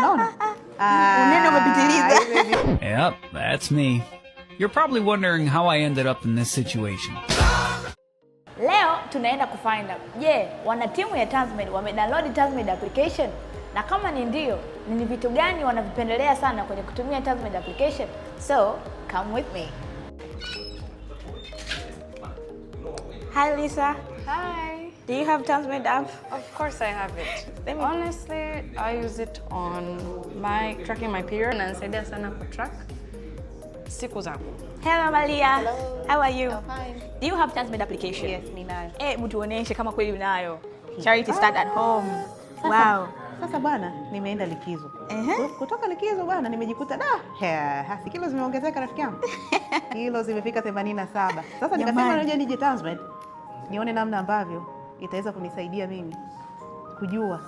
Naona. Unene umepitiliza. Yep, that's me. You're probably wondering how I ended up in this situation. Leo tunaenda kufind out. Je, wana timu ya Tanzmed wamedownload Tanzmed application? Na kama ni ndio, ni vitu gani wanavipendelea sana kwenye kutumia Tanzmed application? So, come with me. Hi Lisa. Hi. Do you have Tanzmed app? Of course I have it. Honestly, I use it on tracking my period. Inanisaidia sana kutrack siku zangu. Hello Malia. Hello. How are you? I'm fine. Do you have Tanzmed application? Yes, ninayo. Tuoneshe kama kweli unayo. Charity start at home. Wow. Sasa bwana, nimeenda likizo. Kutoka likizo bwana, nimejikuta kilo zimeongezeka rafiki yangu. Kilo zimefika 87. Sasa nikasema ngoja nije Tanzmed nione namna ambavyo itaweza kunisaidia mimi kujua.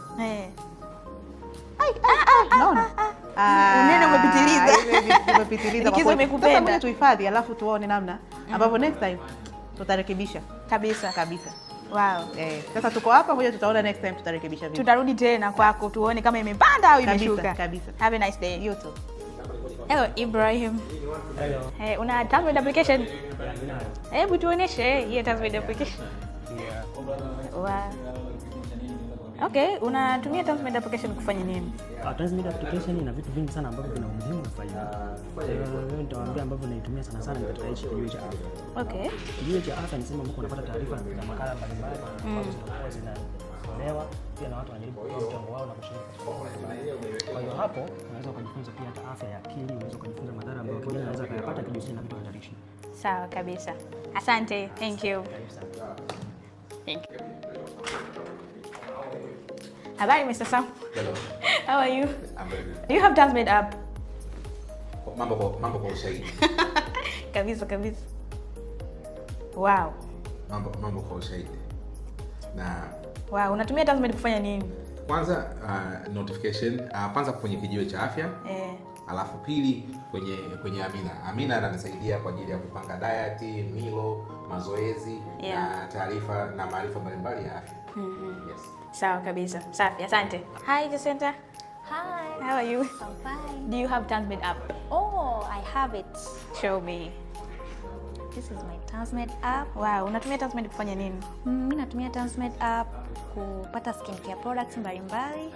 Naona. Unene umepitiliza. Umepitiliza kwa kweli. Sasa ngoja tuhifadhi alafu tuone namna ambavyo next time tutarekebisha kabisa. Wow. Sasa tuko hapa, ngoja tutaona next time tutarekebisha vipi. Tutarudi tena kwako tuone kama imepanda au imeshuka. Kabisa. Have a nice day. You too. Hello Ibrahim. Hello. Una Tanzmed application? Hebu tuoneshe hiyo Tanzmed application. Wow. Okay, unatumia Tanzmed application kufanya nini? Tanzmed application ina vitu vingi sana ambavyo vina umuhimu na faida. Leo nitawaambia ambavyo naitumia sana sana katika hichi kijiwe cha afya. Okay. Kijiwe cha afya ni sehemu ambapo unapata taarifa za makala mbalimbali ambazo zinakuwa zinatolewa pia na watu wanajaribu kutoa mchango wao na kushiriki. Kwa hiyo hapo unaweza kujifunza pia hata afya ya akili, unaweza kujifunza madhara ambayo kijana anaweza kuyapata kijihusisha na vitu hatarishi. Sawa kabisa. Asante. Thank you. Thank you. Habari Mr. Sam. Hello. How are you? I'm very good. Do you have Tanzmed app? Mambo kwa ushahidi. Kabisa. Wow. Mambo kwa ushahidi. Na Wow, unatumia Tanzmed kufanya nini? kwanza notification, kwanza kwenye kijiwe cha afya. Alafu pili kwenye Amina ananisaidia kwa ajili ya kupanga diet, milo, mazoezi na taarifa na maarifa mbalimbali ya afya. Yes. Sawa kabisa. Safi, asante. Hi Jacinta. Hi. How are you? I'm fine. Do you have Tanzmed app? Oh, I have it. Show me. This is my Tanzmed app. Wow, unatumia Tanzmed kufanya nini? Mimi natumia Tanzmed app kupata skincare products mbalimbali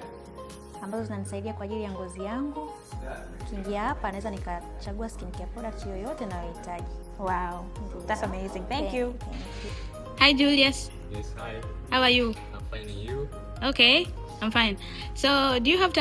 ambazo zinanisaidia kwa ajili ya ngozi yangu. Kiingia hapa naweza nikachagua skincare product yoyote ninayohitaji. Wow. That's amazing. Thank you. Thank you. Hi Julius. Yes, hi. How are you? I'm fine, and you? Okay, I'm fine. So, do you have